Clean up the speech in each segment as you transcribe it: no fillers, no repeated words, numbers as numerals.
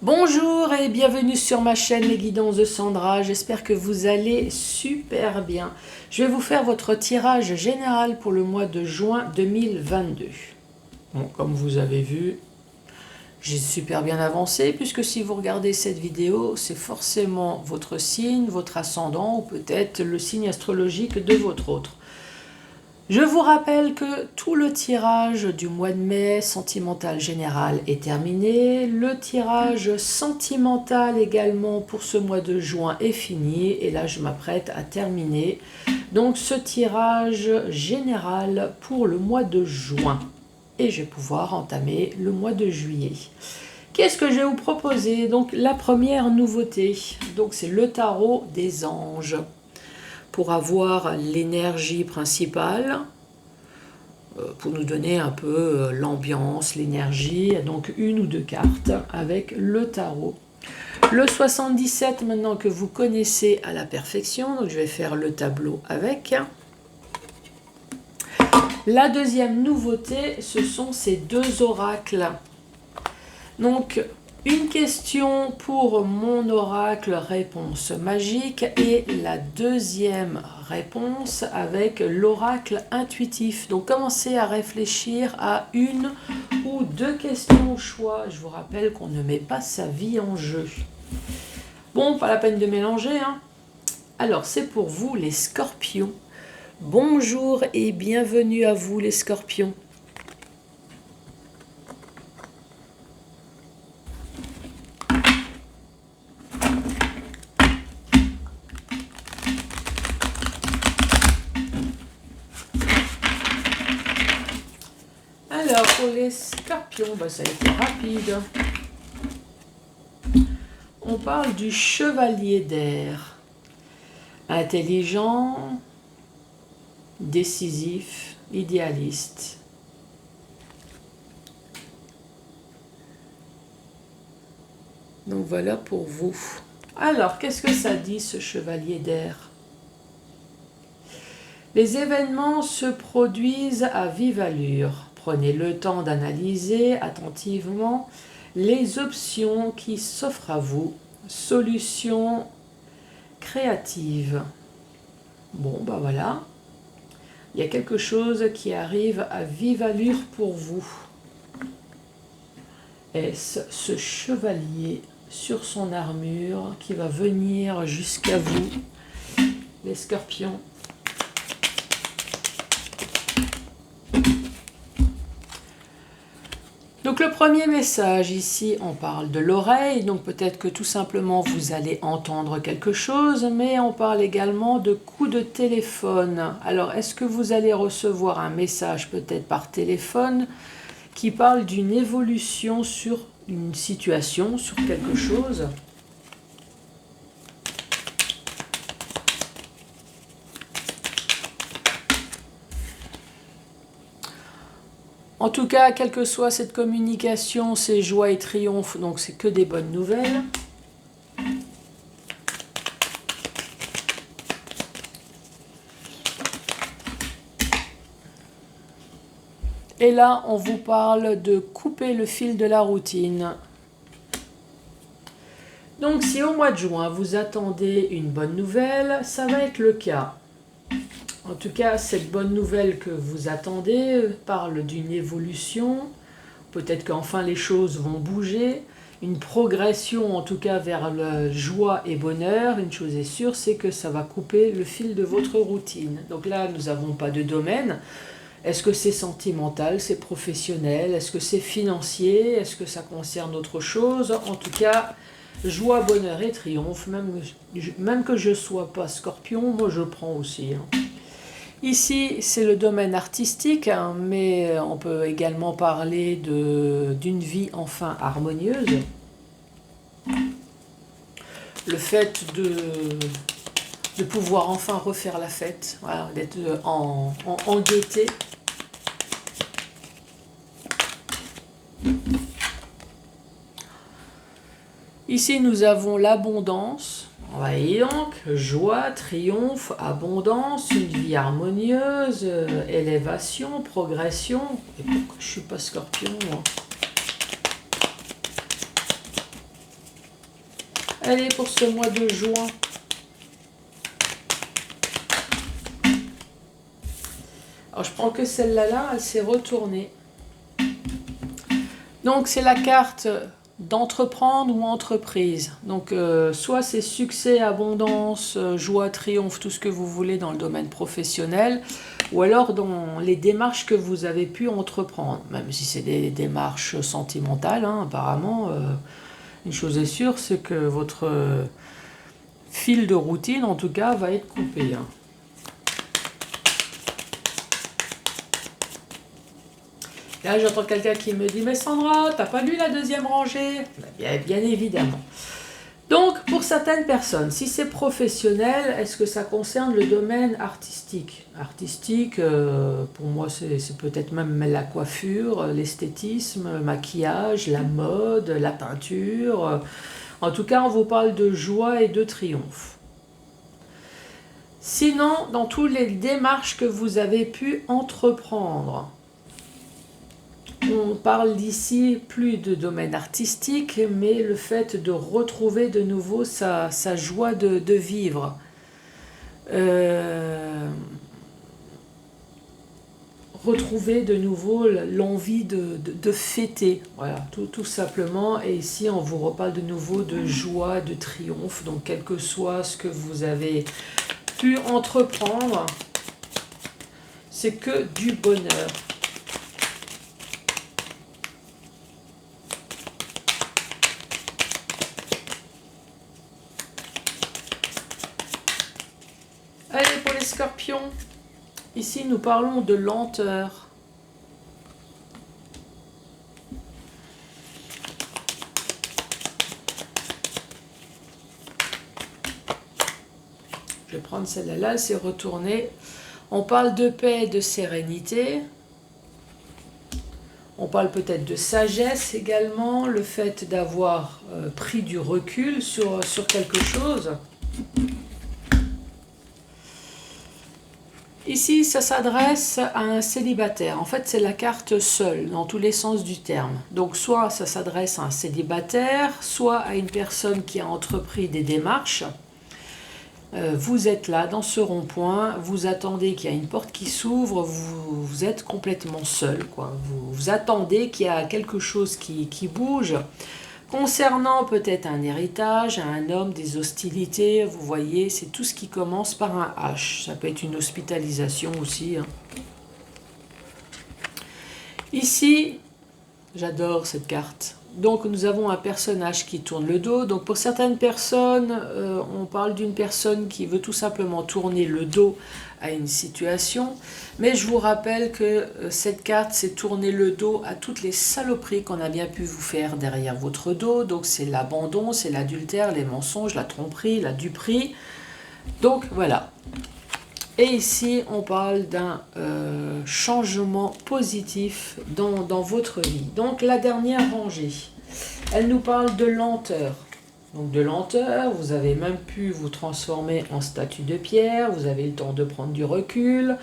Bonjour et bienvenue sur ma chaîne Les Guidances de Sandra, j'espère que vous allez super bien. Je vais vous faire votre tirage général pour le mois de juin 2022. Bon, comme vous avez vu, j'ai super bien avancé puisque si vous regardez cette vidéo, c'est forcément votre signe, votre ascendant ou peut-être le signe astrologique de votre autre. Je vous rappelle que tout le tirage du mois de mai sentimental général est terminé. Le tirage sentimental également pour ce mois de juin est fini. Et là, je m'apprête à terminer donc ce tirage général pour le mois de juin. Et je vais pouvoir entamer le mois de juillet. Qu'est-ce que je vais vous proposer? Donc la première nouveauté, donc c'est le tarot des anges. Pour avoir l'énergie principale, pour nous donner un peu l'ambiance, l'énergie, donc une ou deux cartes avec le tarot. Le 77 maintenant que vous connaissez à la perfection, donc je vais faire le tableau avec. La deuxième nouveauté, ce sont ces deux oracles. Donc une question pour mon oracle réponse magique et la deuxième réponse avec l'oracle intuitif. Donc commencez à réfléchir à une ou deux questions au choix. Je vous rappelle qu'on ne met pas sa vie en jeu. Bon, pas la peine de mélanger, hein. Alors c'est pour vous les scorpions. Bonjour et bienvenue à vous les scorpions. Alors, pour les scorpions, ça a été rapide. On parle du chevalier d'air. Intelligent, décisif, idéaliste. Donc voilà pour vous. Alors, qu'est-ce que ça dit ce chevalier d'air? Les événements se produisent à vive allure. Prenez le temps d'analyser attentivement les options qui s'offrent à vous. Solutions créatives. Bon, voilà. Il y a quelque chose qui arrive à vive allure pour vous. Est-ce ce chevalier sur son armure qui va venir jusqu'à vous, les scorpions? Donc le premier message ici, on parle de l'oreille, donc peut-être que tout simplement vous allez entendre quelque chose, mais on parle également de coups de téléphone. Alors est-ce que vous allez recevoir un message peut-être par téléphone qui parle d'une évolution sur une situation, sur quelque chose ? En tout cas, quelle que soit cette communication, c'est joie et triomphe, donc c'est que des bonnes nouvelles. Et là, on vous parle de couper le fil de la routine. Donc si au mois de juin, vous attendez une bonne nouvelle, ça va être le cas. En tout cas, cette bonne nouvelle que vous attendez parle d'une évolution. Peut-être qu'enfin les choses vont bouger. Une progression en tout cas vers la joie et bonheur. Une chose est sûre, c'est que ça va couper le fil de votre routine. Donc là, nous n'avons pas de domaine. Est-ce que c'est sentimental, c'est professionnel? Est-ce que c'est financier? Est-ce que ça concerne autre chose? En tout cas, joie, bonheur et triomphe. Même que je ne sois pas scorpion, moi je prends aussi, hein. Ici, c'est le domaine artistique, hein, mais on peut également parler d'une vie enfin harmonieuse. Le fait de pouvoir enfin refaire la fête, voilà, d'être en gaieté. Ici, nous avons l'abondance. Voyez donc, joie, triomphe, abondance, une vie harmonieuse, élévation, progression. Et pourquoi je ne suis pas scorpion, moi ? Allez, pour ce mois de juin. Alors, je prends que celle-là, là, elle s'est retournée. Donc, c'est la carte d'entreprendre ou entreprise. Donc, soit c'est succès, abondance, joie, triomphe, tout ce que vous voulez dans le domaine professionnel, ou alors dans les démarches que vous avez pu entreprendre, même si c'est des démarches sentimentales, hein, apparemment. Une chose est sûre, c'est que votre fil de routine, en tout cas, va être coupé. Hein. Là, j'entends quelqu'un qui me dit « Mais Sandra, t'as pas lu la deuxième rangée ?» Bien évidemment. Donc, pour certaines personnes, si c'est professionnel, est-ce que ça concerne le domaine artistique? Artistique, pour moi, c'est peut-être même la coiffure, l'esthétisme, le maquillage, la mode, la peinture. En tout cas, on vous parle de joie et de triomphe. Sinon, dans toutes les démarches que vous avez pu entreprendre, on parle d'ici plus de domaine artistique, mais le fait de retrouver de nouveau sa joie de vivre. Retrouver de nouveau l'envie de fêter. Voilà, tout simplement. Et ici, on vous reparle de nouveau de joie, de triomphe. Donc, quel que soit ce que vous avez pu entreprendre, c'est que du bonheur. Allez, pour les scorpions, ici nous parlons de lenteur. Je vais prendre celle-là, elle s'est retournée. On parle de paix et de sérénité. On parle peut-être de sagesse également, le fait d'avoir pris du recul sur quelque chose. Ici, ça s'adresse à un célibataire. En fait, c'est la carte seule, dans tous les sens du terme. Donc, soit ça s'adresse à un célibataire, soit à une personne qui a entrepris des démarches. Vous êtes là, dans ce rond-point, vous attendez qu'il y a une porte qui s'ouvre, vous êtes complètement seul, quoi. Vous attendez qu'il y a quelque chose qui bouge. Concernant peut-être un héritage, un homme, des hostilités, vous voyez, c'est tout ce qui commence par un H. Ça peut être une hospitalisation aussi. Hein. Ici, j'adore cette carte. Donc nous avons un personnage qui tourne le dos. Donc pour certaines personnes, on parle d'une personne qui veut tout simplement tourner le dos à une situation. Mais je vous rappelle que cette carte, c'est tourner le dos à toutes les saloperies qu'on a bien pu vous faire derrière votre dos. Donc c'est l'abandon, c'est l'adultère, les mensonges, la tromperie, la duperie. Donc voilà. Et ici, on parle d'un changement positif dans votre vie. Donc la dernière rangée, elle nous parle de lenteur. Donc de lenteur, vous avez même pu vous transformer en statue de pierre, vous avez eu le temps de prendre du recul.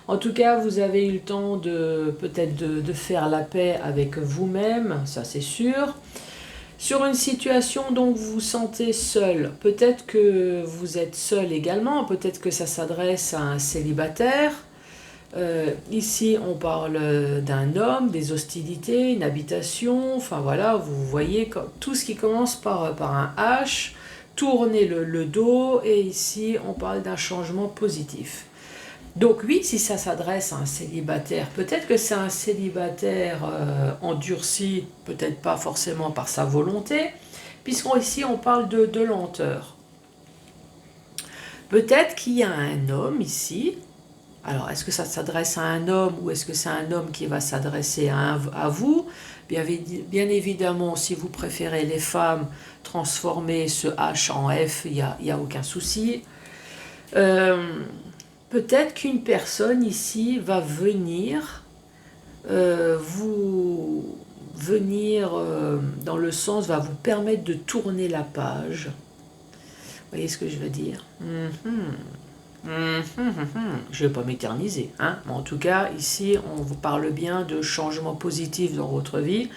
En tout cas, vous avez eu le temps peut-être de faire la paix avec vous-même, ça c'est sûr. Sur une situation dont vous vous sentez seul, peut-être que vous êtes seul également, peut-être que ça s'adresse à un célibataire. Ici, on parle d'un homme, des hostilités, une habitation, enfin voilà, vous voyez tout ce qui commence par un H, tourner le dos, et ici, on parle d'un changement positif. Donc oui, si ça s'adresse à un célibataire, peut-être que c'est un célibataire endurci, peut-être pas forcément par sa volonté, puisqu'ici on parle de lenteur. Peut-être qu'il y a un homme ici. Alors, est-ce que ça s'adresse à un homme ou est-ce que c'est un homme qui va s'adresser à vous? Bien évidemment, si vous préférez les femmes, transformer ce H en F, il n'y a aucun souci. Peut-être qu'une personne ici va venir dans le sens, va vous permettre de tourner la page. Vous voyez ce que je veux dire? Je ne vais pas m'éterniser. Hein? Mais en tout cas, ici, on vous parle bien de changement positif dans votre vie.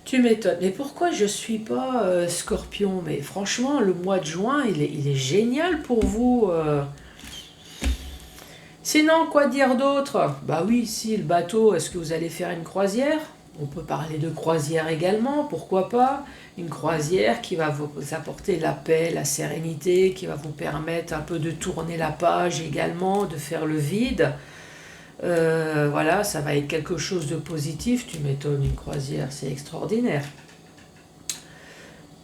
Tu m'étonnes. Mais pourquoi je suis pas Scorpion? Mais franchement, le mois de juin, il est génial pour vous. Sinon, quoi dire d'autre? Bah oui, si, le bateau, est-ce que vous allez faire une croisière? On peut parler de croisière également, pourquoi pas? Une croisière qui va vous apporter la paix, la sérénité, qui va vous permettre un peu de tourner la page également, de faire le vide. Voilà, ça va être quelque chose de positif. Tu m'étonnes, une croisière, c'est extraordinaire.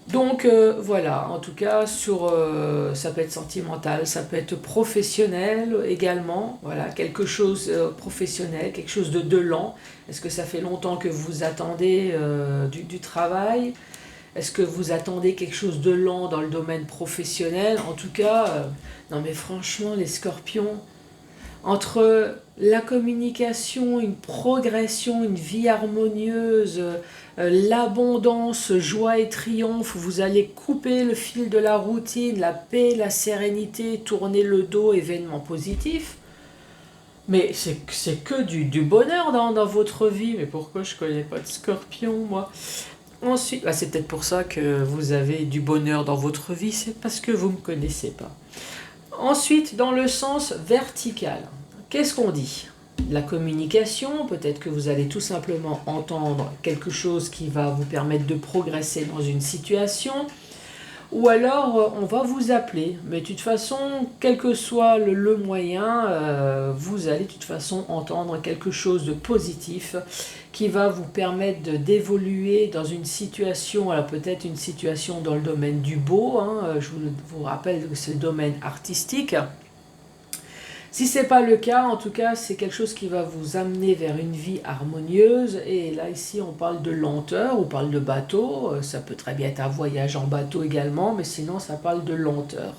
Donc voilà, en tout cas, ça peut être sentimental, ça peut être professionnel également. Voilà, quelque chose professionnel, quelque chose de lent. Est-ce que ça fait longtemps que vous attendez du travail? Est-ce que vous attendez quelque chose de lent dans le domaine professionnel? En tout cas, non mais franchement, les scorpions, entre la communication, une progression, une vie harmonieuse, l'abondance, joie et triomphe, vous allez couper le fil de la routine, la paix, la sérénité, tourner le dos, événements positifs. Mais c'est que du bonheur dans votre vie. Mais pourquoi je connais pas de scorpion, moi? Ensuite, bah, c'est peut-être pour ça que vous avez du bonheur dans votre vie, c'est parce que vous ne me connaissez pas. Ensuite, dans le sens vertical, qu'est-ce qu'on dit? La communication, peut-être que vous allez tout simplement entendre quelque chose qui va vous permettre de progresser dans une situation, ou alors on va vous appeler, mais de toute façon, quel que soit le moyen, vous allez de toute façon entendre quelque chose de positif qui va vous permettre d'évoluer dans une situation, alors peut-être une situation dans le domaine du beau, hein, je vous rappelle que c'est le domaine artistique. Si ce n'est pas le cas, en tout cas, c'est quelque chose qui va vous amener vers une vie harmonieuse. Et là, ici, on parle de lenteur, on parle de bateau. Ça peut très bien être un voyage en bateau également, mais sinon, ça parle de lenteur.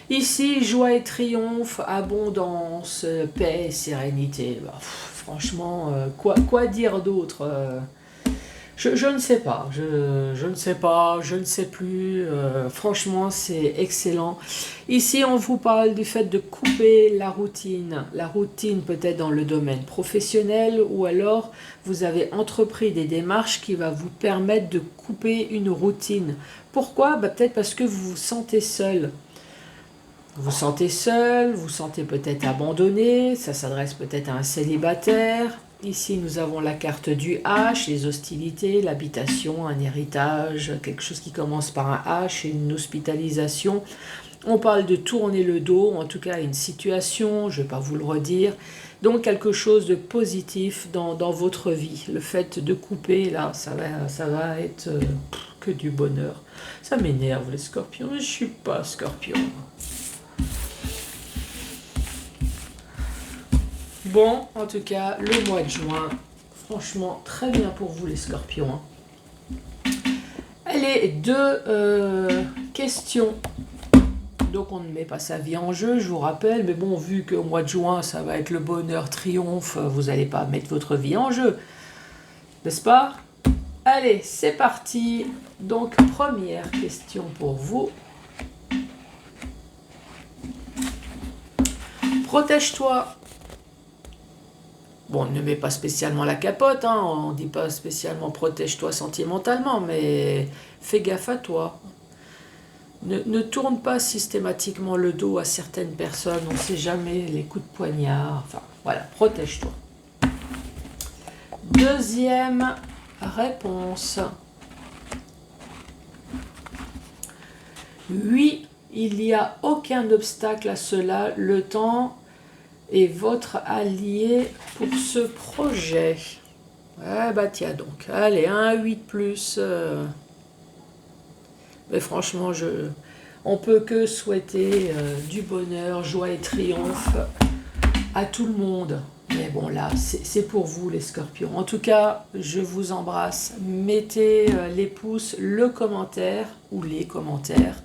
Ici, joie et triomphe, abondance, paix et sérénité. Bah, franchement, quoi dire d'autre? Je ne sais pas, je ne sais pas, je ne sais plus. Franchement, c'est excellent. Ici, on vous parle du fait de couper la routine. La routine peut-être dans le domaine professionnel ou alors vous avez entrepris des démarches qui vont vous permettre de couper une routine. Pourquoi? Bah, peut-être parce que vous vous sentez seul. Vous sentez peut-être abandonné, ça s'adresse peut-être à un célibataire. Ici, nous avons la carte du H, les hostilités, l'habitation, un héritage, quelque chose qui commence par un H et une hospitalisation. On parle de tourner le dos, en tout cas une situation, je ne vais pas vous le redire. Donc quelque chose de positif dans votre vie. Le fait de couper, là, ça va être que du bonheur. Ça m'énerve les scorpions, je ne suis pas scorpion. Bon, en tout cas, le mois de juin, franchement, très bien pour vous les scorpions. Allez, deux questions. Donc on ne met pas sa vie en jeu, je vous rappelle. Mais bon, vu qu'au mois de juin, ça va être le bonheur triomphe, vous n'allez pas mettre votre vie en jeu. N'est-ce pas? Allez, c'est parti. Donc, première question pour vous. Protège-toi. Bon, ne mets pas spécialement la capote, hein, on ne dit pas spécialement protège-toi sentimentalement, mais fais gaffe à toi. Ne tourne pas systématiquement le dos à certaines personnes, on ne sait jamais, les coups de poignard, enfin voilà, protège-toi. Deuxième réponse. Oui, il n'y a aucun obstacle à cela, le temps est votre allié pour ce projet. Ah bah tiens donc, allez, 1 8+. Mais franchement, on peut que souhaiter du bonheur, joie et triomphe à tout le monde. Mais bon là, c'est pour vous les scorpions. En tout cas, je vous embrasse. Mettez les pouces, le commentaire ou les commentaires.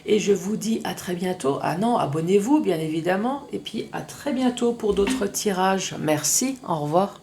Et je vous dis à très bientôt. Ah non, abonnez-vous bien évidemment. Et puis à très bientôt pour d'autres tirages. Merci, au revoir.